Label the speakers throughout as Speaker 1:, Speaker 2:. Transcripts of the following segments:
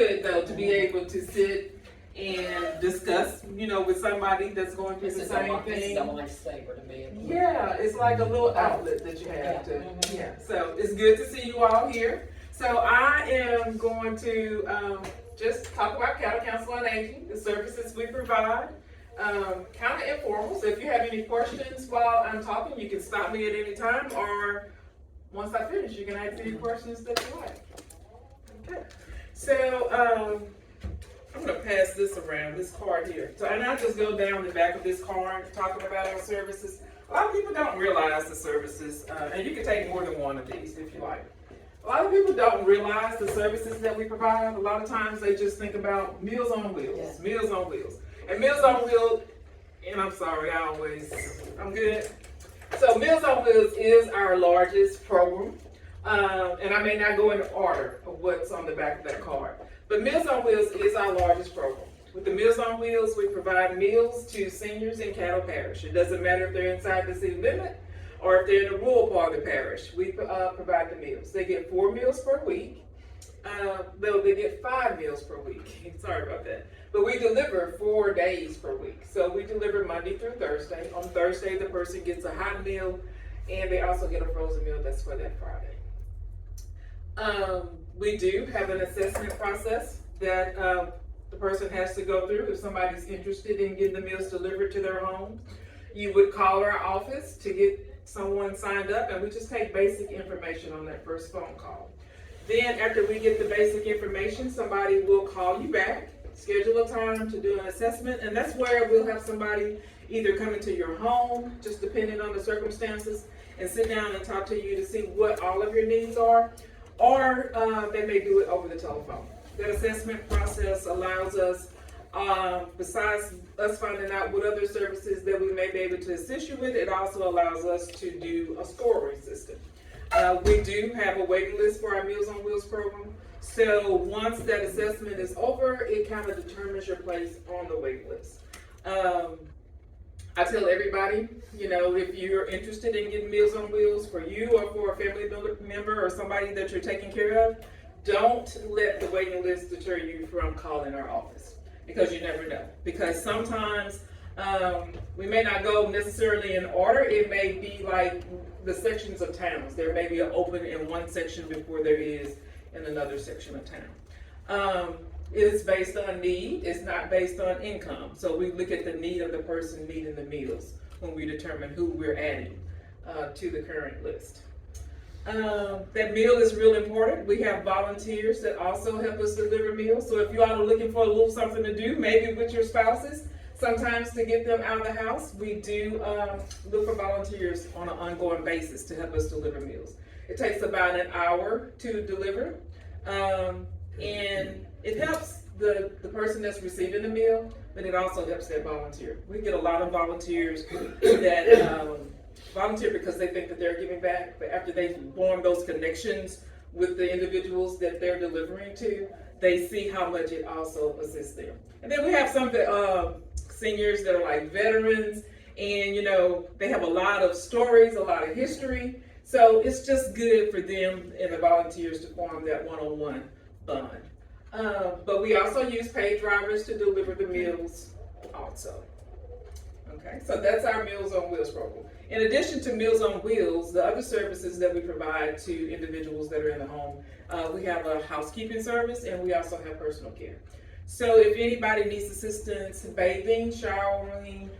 Speaker 1: good though to be able to sit and discuss, with somebody that's going through the same thing.
Speaker 2: This is a lifesaver to be able to.
Speaker 1: Yeah, it's like a little outlet that you have to. Yeah, so it's good to see you all here. So I am going to just talk about Caddo Council on Aging, the services we provide. Kind of informal, so if you have any questions while I'm talking, you can stop me at any time, or once I finish, you can ask any questions that you like. Okay, so I'm going to pass this around, this card here. So, and I'll just go down the back of this card talking about our services. A lot of people don't realize the services, and you can take more than one of these if you like. A lot of people don't realize the services that we provide. A lot of times they just think about Meals on Wheels, Meals on Wheels. And Meals on Wheels, and I'm sorry, I'm good. So Meals on Wheels is our largest program. And I may not go in order of what's on the back of that card. But Meals on Wheels is our largest program. With the Meals on Wheels, we provide meals to seniors in Caddo Parish. It doesn't matter if they're inside the city limit or if they're in the rural part of the parish. We provide the meals. They get 4 meals per week. They get 5 meals per week. Sorry about that. But we deliver 4 days per week. So we deliver Monday through Thursday. On Thursday, the person gets a hot meal, and they also get a frozen meal that's for that Friday. We do have an assessment process that the person has to go through if somebody's interested in getting the meals delivered to their home. You would call our office to get someone signed up, and we just take basic information on that first phone call. Then after we get the basic information, somebody will call you back, schedule a time to do an assessment, and that's where we'll have somebody either come into your home, just depending on the circumstances, and sit down and talk to you to see what all of your needs are, or they may do it over the telephone. That assessment process allows us, besides us finding out what other services that we may be able to assist you with, it also allows us to do a scoring system. We do have a waiting list for our Meals on Wheels program. So once that assessment is over, it kind of determines your place on the waiting list. I tell everybody, if you're interested in getting Meals on Wheels for you or for a family member or somebody that you're taking care of, don't let the waiting list deter you from calling our office, because you never know. Because sometimes we may not go necessarily in order. It may be like the sections of towns. There may be an open in one section before there is in another section of town. It is based on need. It's not based on income. So we look at the need of the person needing the meals when we determine who we're adding to the current list. That meal is real important. We have volunteers that also help us deliver meals. So if you all are looking for a little something to do, maybe with your spouses, sometimes to get them out of the house, we do look for volunteers on an ongoing basis to help us deliver meals. It takes about an hour to deliver, and it helps the person that's receiving the meal, but it also helps that volunteer. We get a lot of volunteers that volunteer because they think that they're giving back, but after they form those connections with the individuals that they're delivering to, they see how much it also assists them. And then we have some seniors that are like veterans, and they have a lot of stories, a lot of history. So it's just good for them and the volunteers to form that one-on-one bond. But we also use paid drivers to deliver the meals also. Okay, so that's our Meals on Wheels program. In addition to Meals on Wheels, the other services that we provide to individuals that are in the home, we have a housekeeping service, and we also have personal care. So if anybody needs assistance bathing, showering,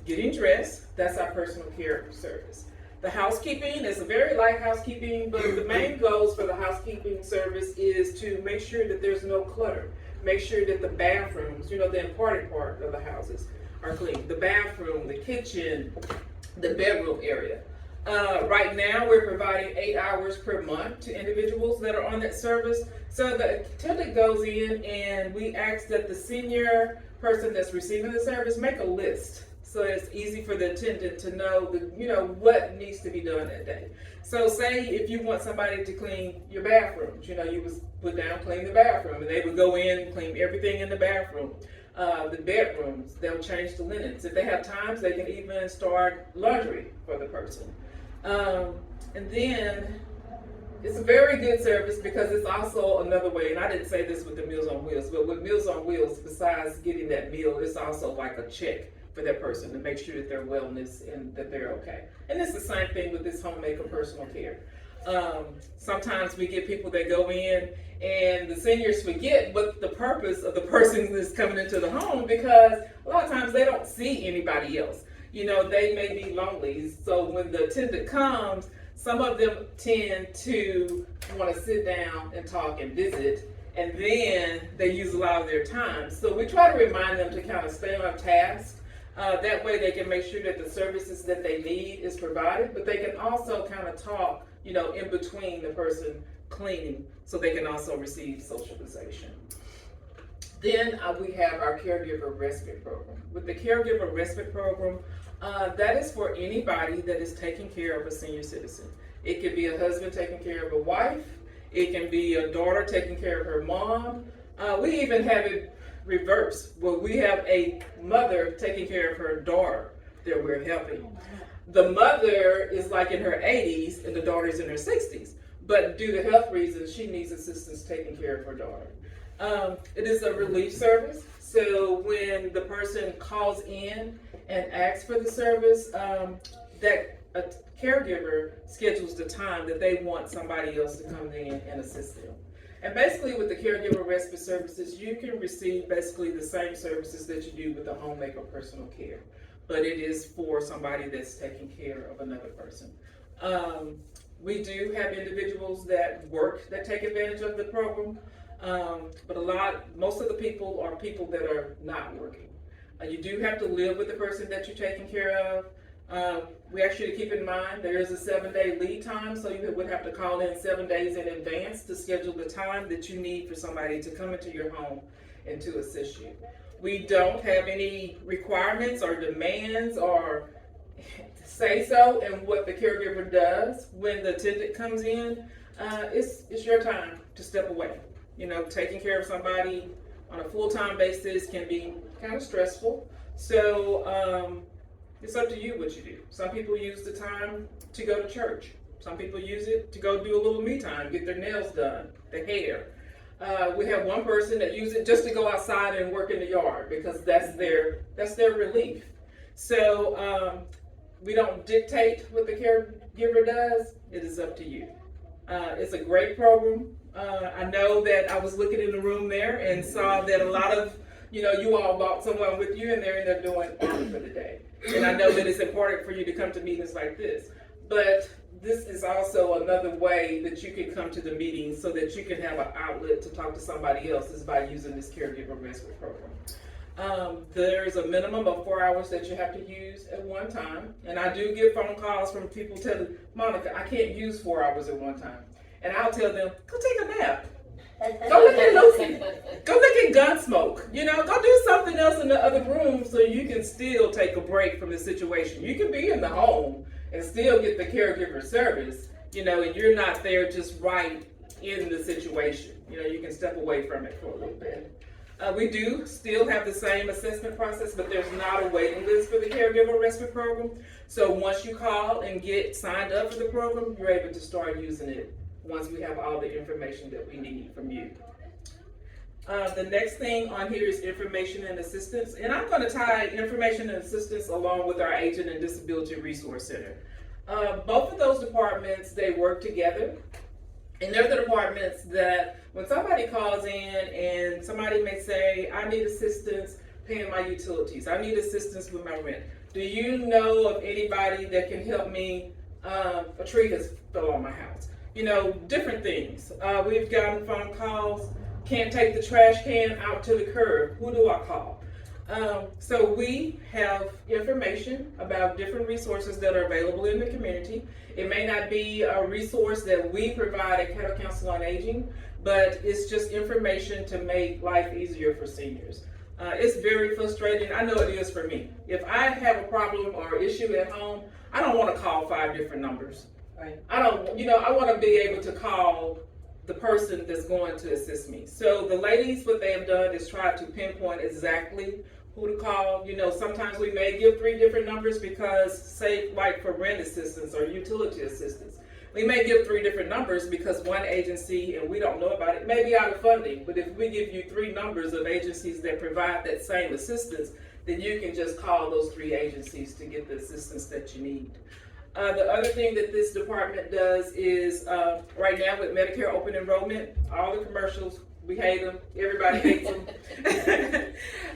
Speaker 1: getting dressed, that's our personal care service. The housekeeping is a very light housekeeping, but the main goals for the housekeeping service is to make sure that there's no clutter. Make sure that the bathrooms, the important part of the houses, are clean. The bathroom, the kitchen, the bedroom area. Right now, we're providing 8 hours per month to individuals that are on that service. So the attendant goes in, and we ask that the senior person that's receiving the service make a list, so it's easy for the attendant to know what needs to be done that day. So say if you want somebody to clean your bathrooms, you would put down clean the bathroom, and they would go in and clean everything in the bathroom. The bedrooms, they'll change the linens. If they have times, they can even start laundry for the person. And then It's a very good service because it's also another way, and I didn't say this with the Meals on Wheels, but with Meals on Wheels, besides getting that meal, it's also like a check for that person to make sure that their wellness and that they're okay. And it's the same thing with this homemaker personal care. Sometimes we get people that go in and the seniors forget what the purpose of the person that's coming into the home, because a lot of times they don't see anybody else. You know, they may be lonely. So when the attendant comes, some of them tend to want to sit down and talk and visit, and then they use a lot of their time. So we try to remind them to kind of stay on task. That way they can make sure that the services that they need is provided, but they can also kind of talk, you know, in between the person cleaning, so they can also receive socialization. Then we have our caregiver respite program. With the caregiver respite program, that is for anybody that is taking care of a senior citizen. It could be a husband taking care of a wife. It can be a daughter taking care of her mom. We even have it reversed, where we have a mother taking care of her daughter that we're helping. The mother is like in her 80s and the daughter's in her 60s, but due to health reasons, she needs assistance taking care of her daughter. It is a relief service, so when the person calls in and asks for the service, that a caregiver schedules the time that they want somebody else to come in and assist them. And basically with the caregiver respite services, you can receive basically the same services that you do with the homemaker personal care, but it is for somebody that's taking care of another person. We do have individuals that take advantage of the program, but most of the people are people that are not working. You do have to live with the person that you're taking care of. We ask you to keep in mind there is a 7-day lead time, so you would have to call in 7 days in advance to schedule the time that you need for somebody to come into your home and to assist you. We don't have any requirements or demands or say so in what the caregiver does when the attendant comes in. It's your time to step away. You know, taking care of somebody on a full-time basis can be kind of stressful. So it's up to you what you do. Some people use the time to go to church. Some people use it to go do a little me time, get their nails done, their hair. We have one person that uses it just to go outside and work in the yard because that's their relief. So we don't dictate what the caregiver does. It is up to you. It's a great program. I know that I was looking in the room there and saw that a lot of you all brought someone with you and they're in there doing army for the day. And I know that it's important for you to come to meetings like this. But this is also another way that you can come to the meeting so that you can have an outlet to talk to somebody else is by using this caregiver respite program. There's a minimum of 4 hours that you have to use at one time. And I do get phone calls from people telling, Monica, I can't use 4 hours at one time. And I'll tell them, go take a nap. Go look at Lucy. Go look at Gunsmoke. Go do something else in the other room so you can still take a break from the situation. You can be in the home and still get the caregiver service, and you're not there just right in the situation. You can step away from it for a little bit. We do still have the same assessment process, but there's not a waiting list for the caregiver respite program. So once you call and get signed up for the program, you're able to start using it once we have all the information that we need from you. The next thing on here is information and assistance, and I'm going to tie information and assistance along with our Aging and Disability Resource Center. Both of those departments, they work together, and they're the departments that when somebody calls in and somebody may say, I need assistance paying my utilities, I need assistance with my rent. Do you know of anybody that can help me? A tree has fell on my house. Different things. We've gotten phone calls, can't take the trash can out to the curb. Who do I call? So we have information about different resources that are available in the community. It may not be a resource that we provide at Caddo Council on Aging, but it's just information to make life easier for seniors. It's very frustrating. I know it is for me. If I have a problem or issue at home, I don't want to call 5 different numbers.
Speaker 2: Right.
Speaker 1: I want to be able to call the person that's going to assist me. So the ladies, what they have done is try to pinpoint exactly who to call. Sometimes we may give 3 different numbers because, say, like for rent assistance or utility assistance, We may give 3 different numbers because one agency, and we don't know about it, may be out of funding. But if we give you 3 numbers of agencies that provide that same assistance, then you can just call those 3 agencies to get the assistance that you need. The other thing that this department does is, right now with Medicare open enrollment, all the commercials, we hate them, everybody hates them.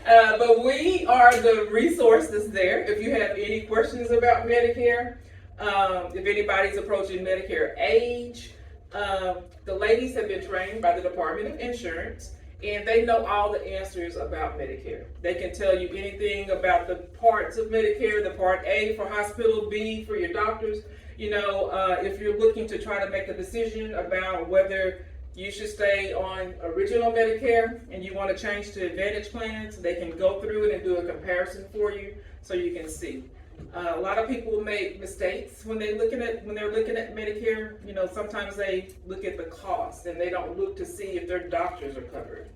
Speaker 1: But we are the resource that's there. If you have any questions about Medicare, if anybody's approaching Medicare age, the ladies have been trained by the Department of Insurance, and they know all the answers about Medicare. They can tell you anything about the parts of Medicare, the Part A for hospital, B for your doctors. You know, if you're looking to try to make a decision about whether you should stay on original Medicare and you want to change to Advantage plans, they can go through it and do a comparison for you so you can see. A lot of people make mistakes when they're looking at Medicare. You know, sometimes they look at the cost and they don't look to see if their doctors are covered.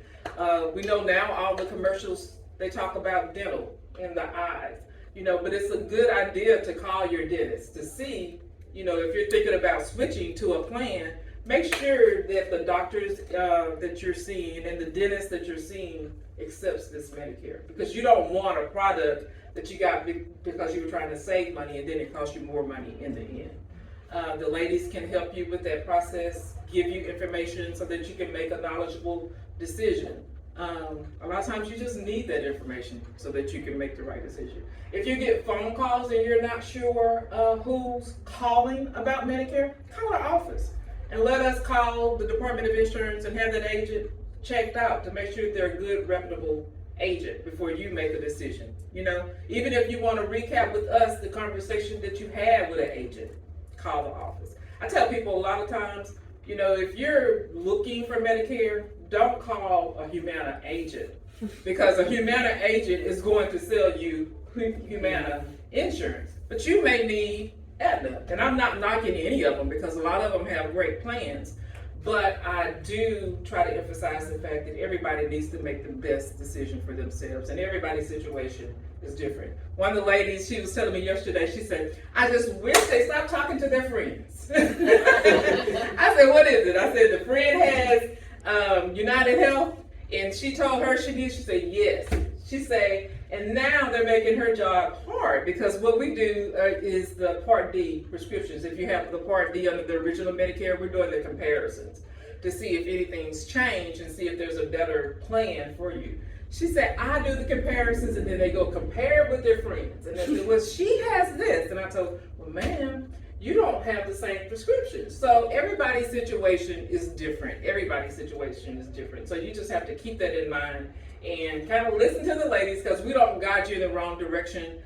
Speaker 1: We know now all the commercials, they talk about dental and the eyes, you know, but it's a good idea to call your dentist to see, you know, if you're thinking about switching to a plan, make sure that the doctors that you're seeing and the dentist that you're seeing accepts this Medicare, because you don't want a product that you got because you were trying to save money and then it costs you more money in the end. The ladies can help you with that process, give you information so that you can make a knowledgeable decision. A lot of times you just need that information so that you can make the right decision. If you get phone calls and you're not sure who's calling about Medicare, call our office and let us call the Department of Insurance and have that agent checked out to make sure they're a good, reputable agent before you make a decision. You know, even if you want to recap with us the conversation that you had with an agent, call the office. I tell people a lot of times, you know, if you're looking for Medicare, don't call a Humana agent, because a Humana agent is going to sell you Humana insurance, but you may need Aetna. And I'm not knocking any of them because a lot of them have great plans, but I do try to emphasize the fact that everybody needs to make the best decision for themselves, and everybody's situation is different. One of the ladies, she was telling me yesterday, she said, I just wish they stopped talking to their friends. I said, what is it? I said, the friend has United Health, and she told her she did. She said, yes. She said, and now they're making her job hard, because what we do is the Part D prescriptions. If you have the Part D under the original Medicare, we're doing the comparisons to see if anything's changed and see if there's a better plan for you. She said, I do the comparisons, and then they go compare it with their friends. And they said, well, she has this. And I told, well, ma'am, you don't have the same prescription. So everybody's situation is different. Everybody's situation is different. So you just have to keep that in mind and kind of listen to the ladies, because we don't guide you in the wrong direction.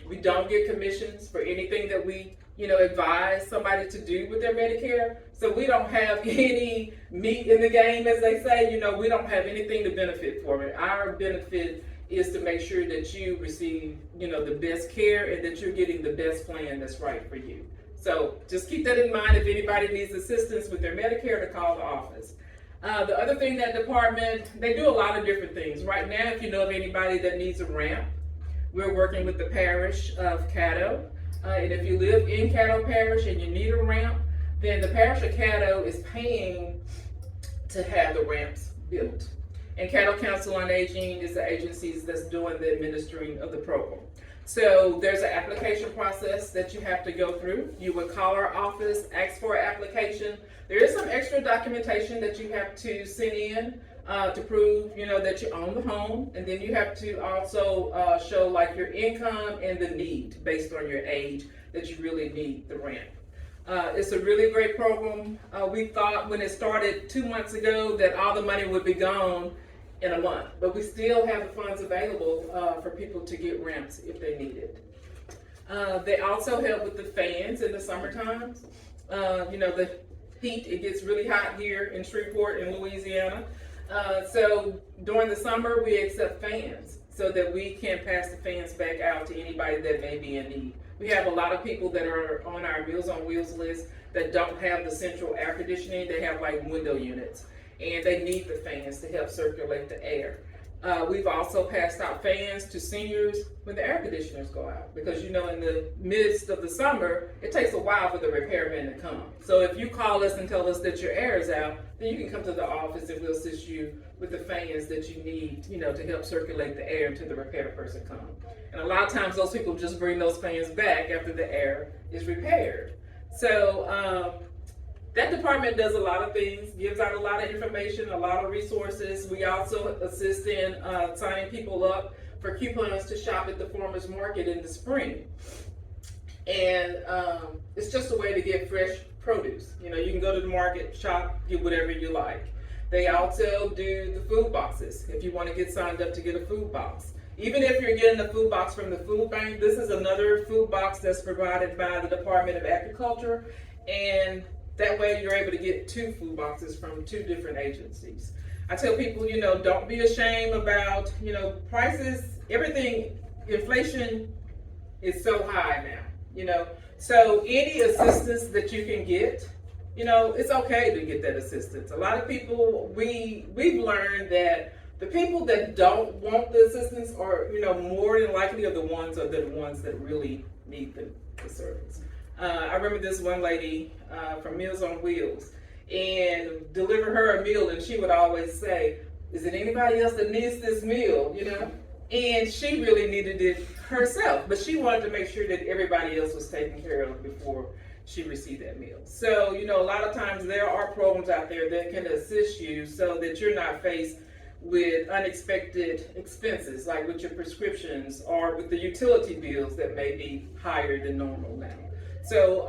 Speaker 1: We don't get commissions for anything that we, you know, advise somebody to do with their Medicare. So we don't have any meat in the game, as they say. You know, we don't have anything to benefit from it. Our benefit is to make sure that you receive, you know, the best care and that you're getting the best plan that's right for you. So just keep that in mind. If anybody needs assistance with their Medicare, to call the office. The other thing, that department, they do a lot of different things. Right now, if you know of anybody that needs a ramp, we're working with the parish of Caddo. And if you live in Caddo Parish and you need a ramp, then the parish of Caddo is paying to have the ramps built. And Caddo Council on Aging is the agency that's doing the administering of the program. So there's an application process that you have to go through. You would call our office, ask for an application. There is some extra documentation that you have to send in to prove, you know, that you own the home. And then you have to also show like your income and the need based on your age that you really need the ramp. It's a really great program. We thought when it started 2 months ago that all the money would be gone in a month, but we still have the funds available for people to get ramps if they need it. They also help with the fans in the summer times. You know, the heat, it gets really hot here in Shreveport in Louisiana. So during the summer, we accept fans so that we can pass the fans back out to anybody that may be in need. We have a lot of people that are on our Meals on Wheels list that don't have the central air conditioning. They have like window units, and they need the fans to help circulate the air. We've also passed out fans to seniors when the air conditioners go out, because in the midst of the summer, it takes a while for the repairman to come. So if you call us and tell us that your air is out, then you can come to the office and we'll assist you with the fans that you need, to help circulate the air until the repair person comes. And a lot of times those people just bring those fans back after the air is repaired. So that department does a lot of things, gives out a lot of information, a lot of resources. We also assist in signing people up for coupons to shop at the farmers market in the spring. And it's just a way to get fresh produce. You can go to the market, shop, get whatever you like. They also do the food boxes if you want to get signed up to get a food box. Even if you're getting a food box from the food bank, this is another food box that's provided by the Department of Agriculture, and that way you're able to get 2 food boxes from 2 different agencies. I tell people, don't be ashamed about, prices, everything, inflation is so high now, So any assistance that you can get, it's okay to get that assistance. A lot of people, we've learned that the people that don't want the assistance are, more than likely are the ones that really need the service. I remember this one lady from Meals on Wheels, and deliver her a meal, and she would always say, "Is it anybody else that needs this meal?" And she really needed it herself, but she wanted to make sure that everybody else was taken care of before she received that meal. So, a lot of times there are programs out there that can assist you so that you're not faced with unexpected expenses, like with your prescriptions or with the utility bills that may be higher than normal now. So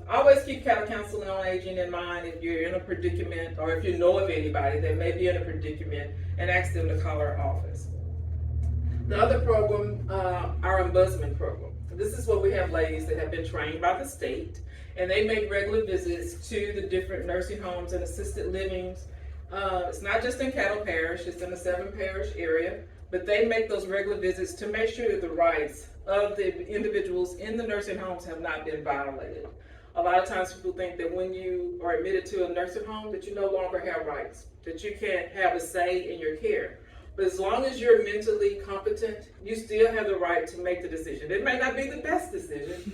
Speaker 1: always keep Caddo Council on Aging in mind if you're in a predicament, or if you know of anybody that may be in a predicament, and ask them to call our office. The other program, our ombudsman program. This is where we have ladies that have been trained by the state, and they make regular visits to the different nursing homes and assisted livings. It's not just in Caddo Parish, it's in the 7-parish area, but they make those regular visits to make sure that the rights of the individuals in the nursing homes have not been violated. A lot of times people think that when you are admitted to a nursing home that you no longer have rights, that you can't have a say in your care. But as long as you're mentally competent, you still have the right to make the decision. It may not be the best decision,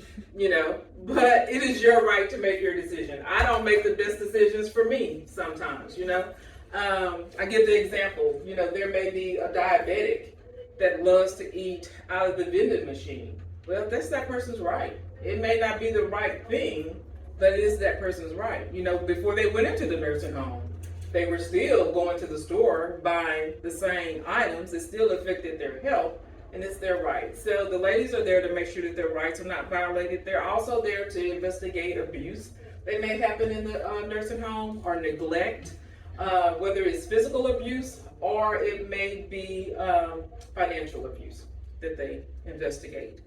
Speaker 1: but it is your right to make your decision. I don't make the best decisions for me sometimes, I give the example, there may be a diabetic that loves to eat out of the vending machine. Well, that's that person's right. It may not be the right thing, but it is that person's right. Before they went into the nursing home, they were still going to the store buying the same items. It still affected their health, and it's their right. So the ladies are there to make sure that their rights are not violated. They're also there to investigate abuse that may happen in the nursing home, or neglect, whether it's physical abuse or it may be financial abuse that they investigate.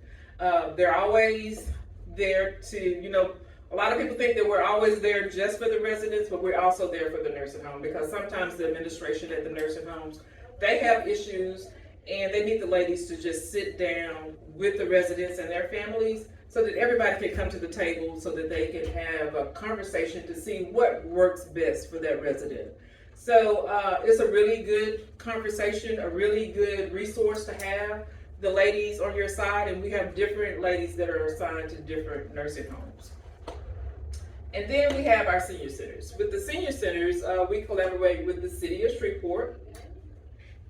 Speaker 1: They're always there to, a lot of people think that we're always there just for the residents, but we're also there for the nursing home, because sometimes the administration at the nursing homes, they have issues, and they need the ladies to just sit down with the residents and their families so that everybody can come to the table, so that they can have a conversation to see what works best for that resident. So it's a really good conversation, a really good resource to have the ladies on your side, and we have different ladies that are assigned to different nursing homes. And then we have our senior centers. With the senior centers, we collaborate with the City of Shreveport,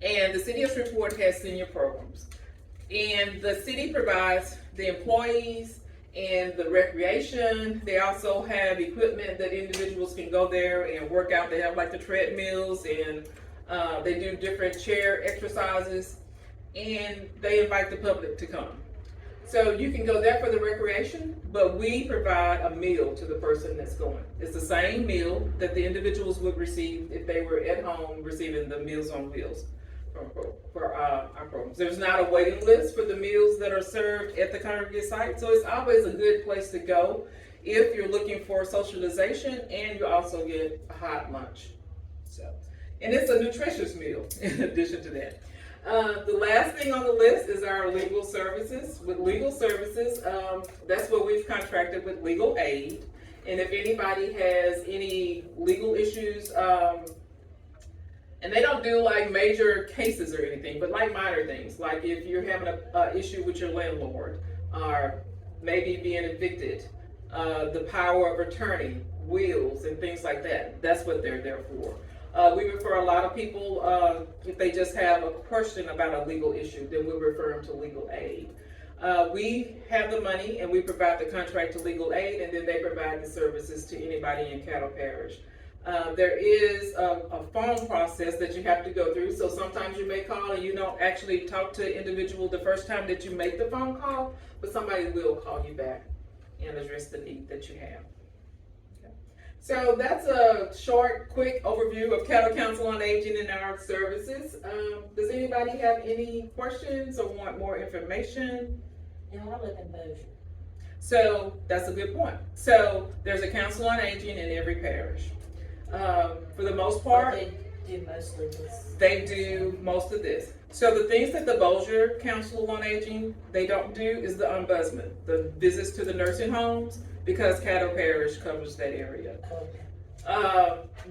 Speaker 1: and the City of Shreveport has senior programs. And the city provides the employees and the recreation. They also have equipment that individuals can go there and work out. They have like the treadmills, and they do different chair exercises, and they invite the public to come. So you can go there for the recreation, but we provide a meal to the person that's going. It's the same meal that the individuals would receive if they were at home receiving the Meals on Wheels for our programs. There's not a waiting list for the meals that are served at the congregate site, so it's always a good place to go if you're looking for socialization, and you also get a hot lunch. And it's a nutritious meal in addition to that. The last thing on the list is our legal services. With legal services, that's what we've contracted with legal aid. And if anybody has any legal issues And they don't do like major cases or anything, but like minor things, like if you're having a issue with your landlord, or maybe being evicted, the power of attorney, wills, and things like that. That's what they're there for. We refer a lot of people, if they just have a question about a legal issue, then we refer them to legal aid. We have the money and we provide the contract to legal aid, and then they provide the services to anybody in Caddo Parish. There is a phone process that you have to go through. So sometimes you may call and you don't actually talk to an individual the first time that you make the phone call, but somebody will call you back and address the need that you have. Okay. So that's a short, quick overview of Caddo Council on Aging and our services. Does anybody have any questions or want more information?
Speaker 2: No, I live in Bossier.
Speaker 1: So that's a good point. So there's a Council on Aging in every parish. For the most part,
Speaker 2: They do mostly this.
Speaker 1: they do most of this. So the things that the Bossier Council on Aging, they don't do is the ombudsman, the visits to the nursing homes, because Caddo Parish covers that area.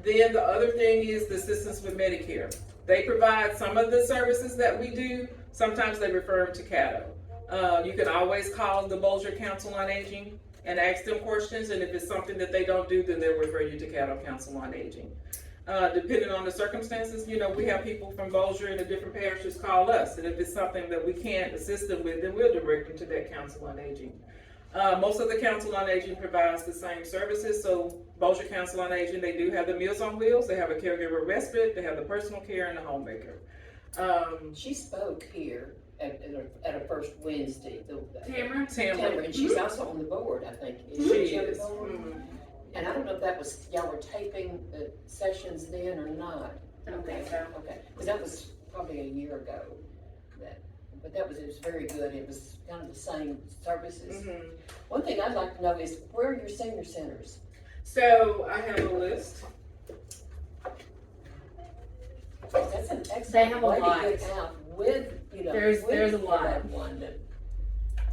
Speaker 1: Then the other thing is the assistance with Medicare. They provide some of the services that we do. Sometimes they refer them to Caddo. You can always call the Bossier Council on Aging and ask them questions, and if it's something that they don't do, then they'll refer you to Caddo Council on Aging. Depending on the circumstances, you know, we have people from Bossier and the different parishes call us, and if it's something that we can't assist them with, then we'll direct them to that Council on Aging. Most of the Council on Aging provides the same services. So Bossier Council on Aging, they do have the Meals on Wheels, they have a caregiver respite, they have the personal care, and the homemaker.
Speaker 2: She spoke here at a first Wednesday.
Speaker 1: Tamara.
Speaker 2: And she's also on the board, I think.
Speaker 1: She
Speaker 2: on the
Speaker 1: is.
Speaker 2: board?
Speaker 1: Mhm.
Speaker 2: And I don't know if that was, y'all were taping the sessions then or not.
Speaker 3: I don't think so.
Speaker 2: Okay, because that was probably a year ago. But it was very good. It was kind of the same services.
Speaker 1: Mhm.
Speaker 2: One thing I'd like to know is where are your senior centers?
Speaker 1: So I have a list.
Speaker 2: That's an
Speaker 3: They
Speaker 2: excellent
Speaker 3: have a
Speaker 2: way to
Speaker 3: lot.
Speaker 2: get out with,
Speaker 3: There's a lot.
Speaker 2: that one that.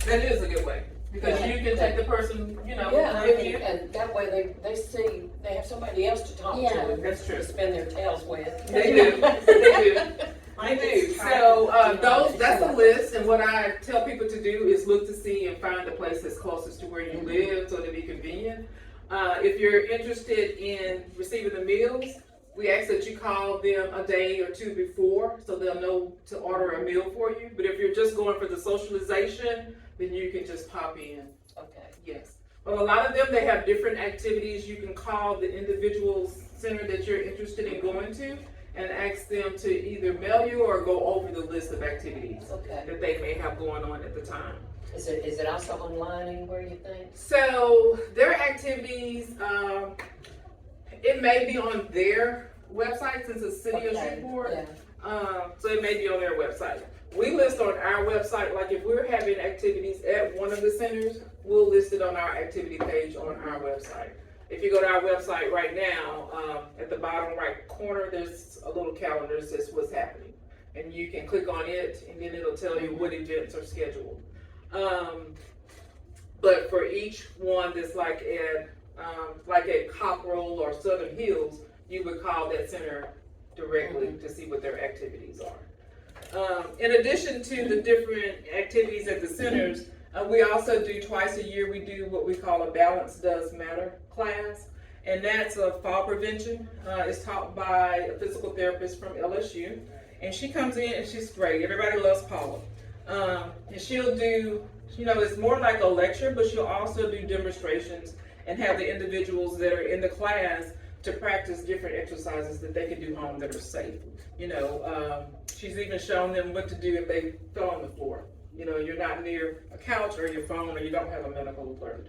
Speaker 1: That is a good way, because
Speaker 2: Yeah.
Speaker 1: you can take the person, you know,
Speaker 2: Yeah,
Speaker 1: with you.
Speaker 2: and that way they see, they have somebody else to talk
Speaker 3: Yeah,
Speaker 2: to.
Speaker 1: that's true.
Speaker 2: To spin their tails with.
Speaker 1: They do. They do. I do. So that's a list, and what I tell people to do is look to see and find the place that's closest to where you live, so it'll be convenient. If you're interested in receiving the meals, we ask that you call them a day or two before, so they'll know to order a meal for you. But if you're just going for the socialization, then you can just pop in.
Speaker 2: Okay.
Speaker 1: Yes. Well, a lot of them, they have different activities. You can call the individual center that you're interested in going to and ask them to either mail you or go over the list of activities
Speaker 2: Okay.
Speaker 1: that they may have going on at the time.
Speaker 2: Is it also online anywhere, you think?
Speaker 1: So their activities, it may be on their website since it's City of Shreveport.
Speaker 2: Yeah.
Speaker 1: So it may be on their website. We list on our website, like if we're having activities at one of the centers, we'll list it on our activity page on our website. If you go to our website right now, at the bottom right corner, there's a little calendar that says what's happening. And you can click on it, and then it'll tell you what events are scheduled. But for each one that's like at Cockrell or Southern Hills, you would call that center directly to see what their activities are. In addition to the different activities at the centers, we also do twice a year, we do what we call a Balance Does Matter class. And that's a fall prevention. It's taught by a physical therapist from LSU. And she comes in and she's great. Everybody loves Paula. And she'll do, you know, it's more like a lecture, but she'll also do demonstrations and have the individuals that are in the class to practice different exercises that they can do home that are safe. You know, she's even shown them what to do if they fell on the floor. You know, you're not near a couch or your phone, or you don't have a medical alert.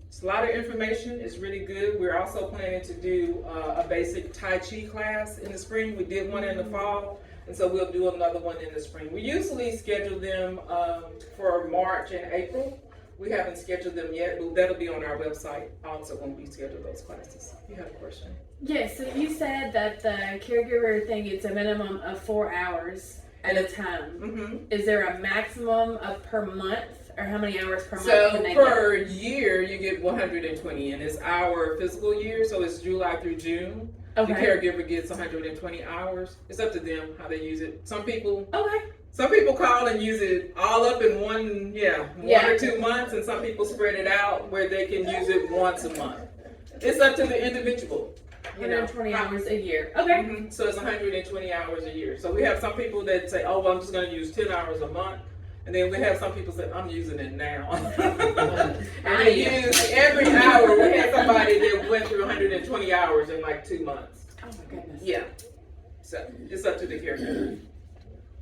Speaker 1: It's a lot of information. It's really good. We're also planning to do a basic Tai Chi class in the spring. We did one in the fall, and so we'll do another one in the spring. We usually schedule them for March and April. We haven't scheduled them yet, but that'll be on our website also when we schedule those classes. You have a question?
Speaker 3: Yes, so you said that the caregiver thing, it's a minimum of 4 hours at a time.
Speaker 1: Mm-hmm.
Speaker 3: Is there a maximum of per month, or how many hours per month
Speaker 1: So
Speaker 3: can they
Speaker 1: per year, you get 120, and it's our fiscal year, so it's July through June. The
Speaker 3: Okay.
Speaker 1: caregiver gets 120 hours. It's up to them how they use it. Some people
Speaker 3: Okay.
Speaker 1: call and use it all up in one or 2 months, and some people spread it out where they can use it once a month. It's up to the individual.
Speaker 3: 120 hours a year. Okay.
Speaker 1: So it's 120 hours a year. So we have some people that say, oh, well, I'm just going to use 10 hours a month. And then we have some people say, I'm using it now. And they use every hour. We had somebody that went through 120 hours in like 2 months.
Speaker 3: Oh my goodness.
Speaker 1: Yeah. So it's up to the caregiver.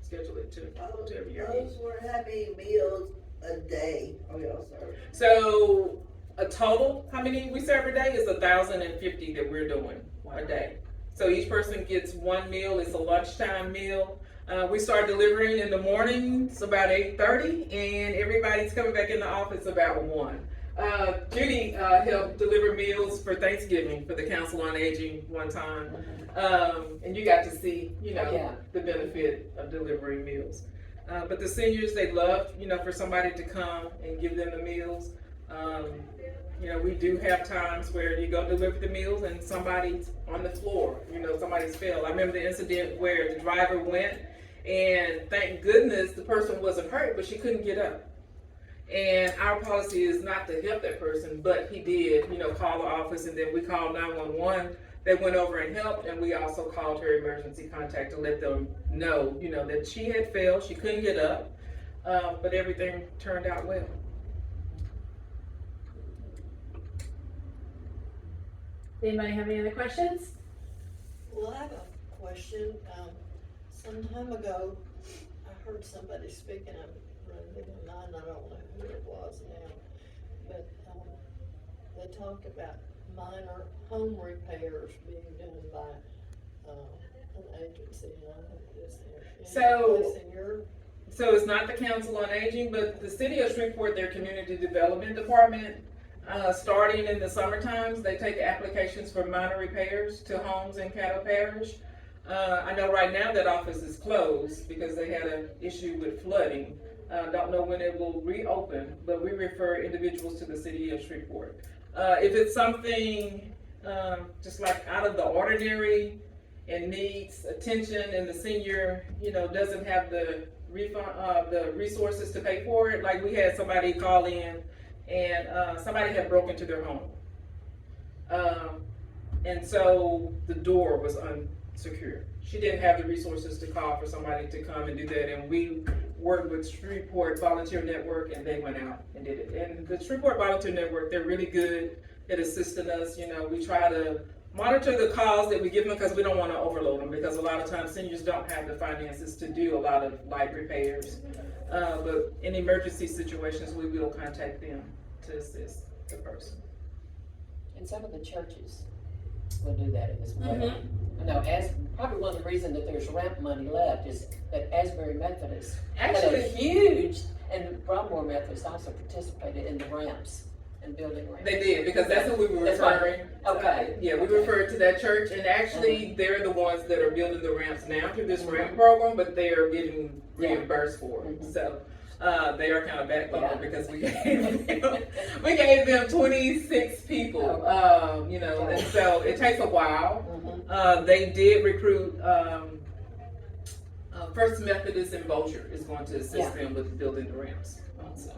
Speaker 1: Schedule it to every year.
Speaker 4: Those were how many meals a day are y'all serving?
Speaker 1: So a total, how many we serve a day is 1,050 that we're doing a day. So each person gets one meal. It's a lunchtime meal. We start delivering in the mornings about 8:30, and everybody's coming back in the office about 1. Judy helped deliver meals for Thanksgiving for the Council on Aging one time, and you got to see, the benefit of delivering meals. But the seniors, they love, for somebody to come and give them the meals. We do have times where you go deliver the meals and somebody's on the floor, somebody's fell. I remember the incident where the driver went, and thank goodness the person wasn't hurt, but she couldn't get up. And our policy is not to help that person, but he did, call the office, and then we called 911. They went over and helped, and we also called her emergency contact to let them know, that she had failed, she couldn't get up, but everything turned out well.
Speaker 3: Anybody have any other questions?
Speaker 5: Well, I have a question. Some time ago, I heard somebody speaking of running online. I don't know who it was now, but they talked about minor home repairs being done by an agency.
Speaker 1: So it's not the Council on Aging, but the City of Shreveport, their Community Development Department, starting in the summer times, they take applications for minor repairs to homes in Caddo Parish. I know right now that office is closed because they had an issue with flooding. Don't know when it will reopen, but we refer individuals to the City of Shreveport. If it's something just like out of the ordinary and needs attention, and the senior, doesn't have the resources to pay for it, like we had somebody call in and somebody had broken into their home. And so the door was unsecured. She didn't have the resources to call for somebody to come and do that, and we worked with Shreveport Volunteer Network, and they went out and did it. And the Shreveport Volunteer Network, they're really good at assisting us. We try to monitor the calls that we give them because we don't want to overload them, because a lot of times seniors don't have the finances to do a lot of light repairs. But in emergency situations, we will contact them to assist the person.
Speaker 2: And some of the churches will do that as well. I know, probably one of the reasons that there's ramp money left is that Asbury Methodist had a huge, and Broadmoor Methodist also participated in the ramps and building ramps.
Speaker 1: They did, because that's who we were
Speaker 2: That's
Speaker 1: referring.
Speaker 2: Okay.
Speaker 1: Yeah, we referred to that church, and actually they're the ones that are building the ramps now through this ramp program, but they are getting reimbursed for it. So they are kind of backlogged because we gave them 26 people, and so it takes a while. They did recruit First Methodist in Bossier is going to assist them with building the ramps. So.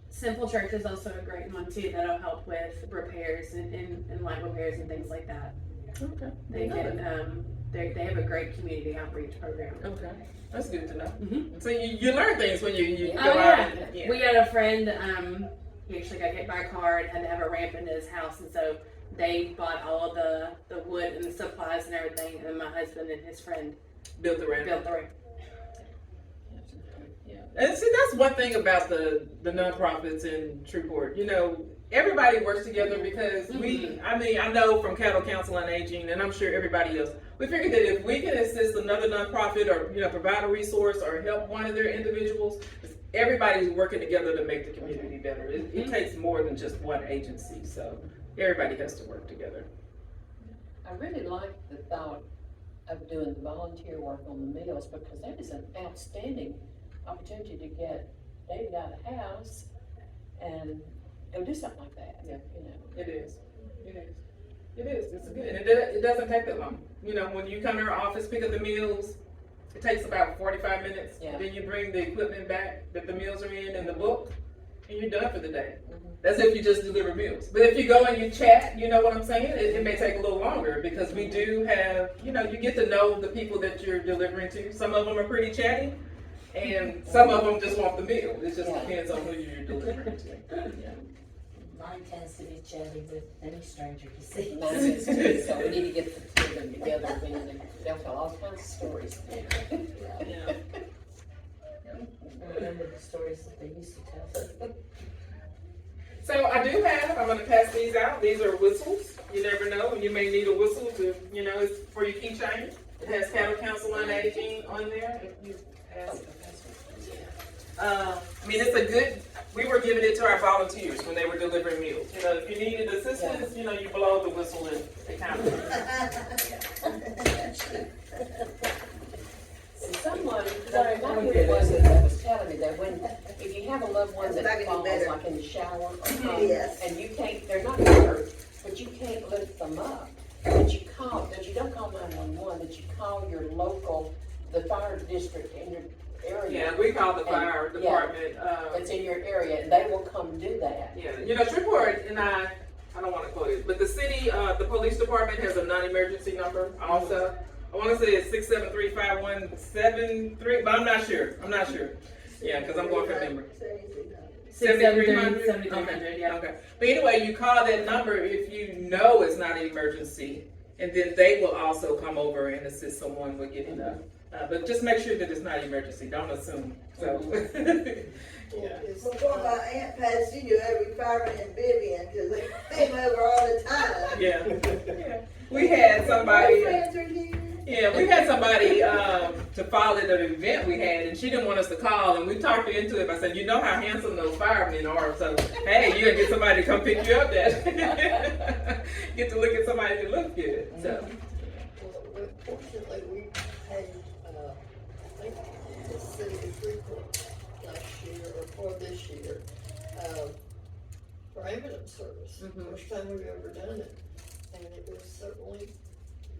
Speaker 3: Simple Church is also a great one too that'll help with repairs and light repairs and things like that.
Speaker 1: Okay.
Speaker 3: They can they have a great community outreach program.
Speaker 1: Okay, that's good to know. So you learn things when you go
Speaker 3: Oh
Speaker 1: out.
Speaker 3: yeah. We had a friend. He actually got hit by a car and had to have a ramp into his house, and so they bought all of the wood and the supplies and everything. And my husband and his friend
Speaker 1: built the ramp.
Speaker 3: Yeah.
Speaker 1: And see, that's one thing about the nonprofits in Shreveport. Everybody works together because I know from Caddo Council on Aging, and I'm sure everybody else, we figured that if we can assist another nonprofit or, provide a resource or help one of their individuals, everybody's working together to make the community better. It takes more than just one agency, so everybody has to work together.
Speaker 2: I really like the thought of doing the volunteer work on the meals, because that is an outstanding opportunity to get David out of the house and go do something like that.
Speaker 1: Yeah. It is. It is, it's good, and it doesn't take that long. You know, when you come to our office, pick up the meals, it takes about 45 minutes.
Speaker 2: Yeah.
Speaker 1: Then you bring the equipment back that the meals are in and the book, and you're done for the day.
Speaker 2: Mhm.
Speaker 1: That's if you just deliver meals. But if you go and you chat, you know what I'm saying? It may take a little longer because we do have, you know, you get to know the people that you're delivering to. Some of them are pretty chatty, and some of them just want the meal. It just
Speaker 2: Yeah.
Speaker 1: depends on who you're delivering to. Yeah.
Speaker 6: Mine tends to be chatty with any stranger you see.
Speaker 2: Mine is too, so we need to get the two of them together, and they'll tell all kinds of stories.
Speaker 5: Yeah.
Speaker 6: I remember the stories that they used to tell.
Speaker 1: So I do have, I'm gonna pass these out. These are whistles. You never know, you may need a whistle to, you know, it's for your keychain. It has Caddo Council on Aging on there. If you ask. I mean, it's a good, we were giving it to our volunteers when they were delivering meals. You know, if you needed assistance, you know, you blow the whistle and it kind of.
Speaker 2: Someone, I forgot who it was that was telling me that when, if you have a loved one
Speaker 4: That's
Speaker 2: that
Speaker 4: not gonna
Speaker 2: falls
Speaker 4: be better.
Speaker 2: like in the shower or something,
Speaker 4: Yes.
Speaker 2: and you can't, they're not hurt, but you can't lift them up, that you don't call 911, that you call your local, the fire district in your area.
Speaker 1: Yeah, we call the fire
Speaker 2: And-
Speaker 1: department.
Speaker 2: That's in your area, and they will come do that.
Speaker 1: Yeah, you know, Shreveport and I don't want to quote it, but the city, the police department has a non-emergency number also. I want to say it's 673-5173, but I'm not sure. Yeah, because I'm going from memory.
Speaker 3: 7300,
Speaker 1: 7300? Okay,
Speaker 3: yeah.
Speaker 1: okay. But anyway, you call that number if you know it's not an emergency, and then they will also come over and assist someone with getting up. But just make sure that it's not emergency. Don't assume. So.
Speaker 5: Yeah, it's,
Speaker 4: Before my aunt passed, she knew every fireman in Vivian, cause they came over all the time.
Speaker 1: Yeah. We had somebody.
Speaker 4: Friends are here.
Speaker 1: Yeah, we had somebody to follow at an event we had, and she didn't want us to call, and we talked her into it by saying, you know how handsome those firemen are, so hey, you gotta get somebody to come pick you up. That get to look at somebody that looks good. So
Speaker 5: well, fortunately, we paid, I think the city of Freeport last year or for this year, for ambulance service. First time we've ever done it, and it was certainly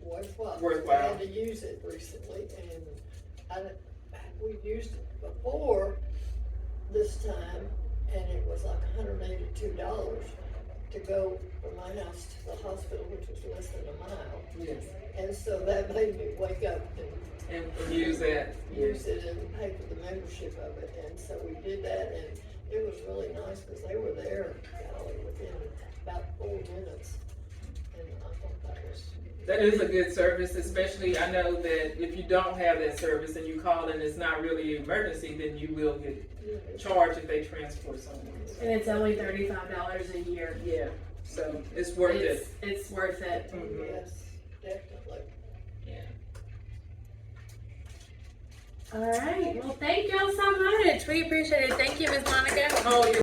Speaker 5: worthwhile.
Speaker 1: Worthwhile.
Speaker 5: I had to use it recently, and we used it before this time, and it was like $182 to go from my house to the hospital, which was less than a mile.
Speaker 1: yes,
Speaker 5: And so that made me wake up and
Speaker 1: and use that.
Speaker 5: use it and pay for the membership of it. And so we did that, and it was really nice because they were there, golly, within about 4 minutes. And I thought that was.
Speaker 1: That is a good service, especially I know that if you don't have that service and you call and it's not really an emergency, then you will get charged if they transport someone.
Speaker 3: And it's only $35 a year.
Speaker 1: Yeah, so it's worth it.
Speaker 3: It's worth it.
Speaker 1: Mhm.
Speaker 5: Yes, definitely.
Speaker 1: Yeah.
Speaker 3: All right. Well, thank y'all so much. We appreciate it. Thank you, Ms. Monica.
Speaker 1: Oh, you're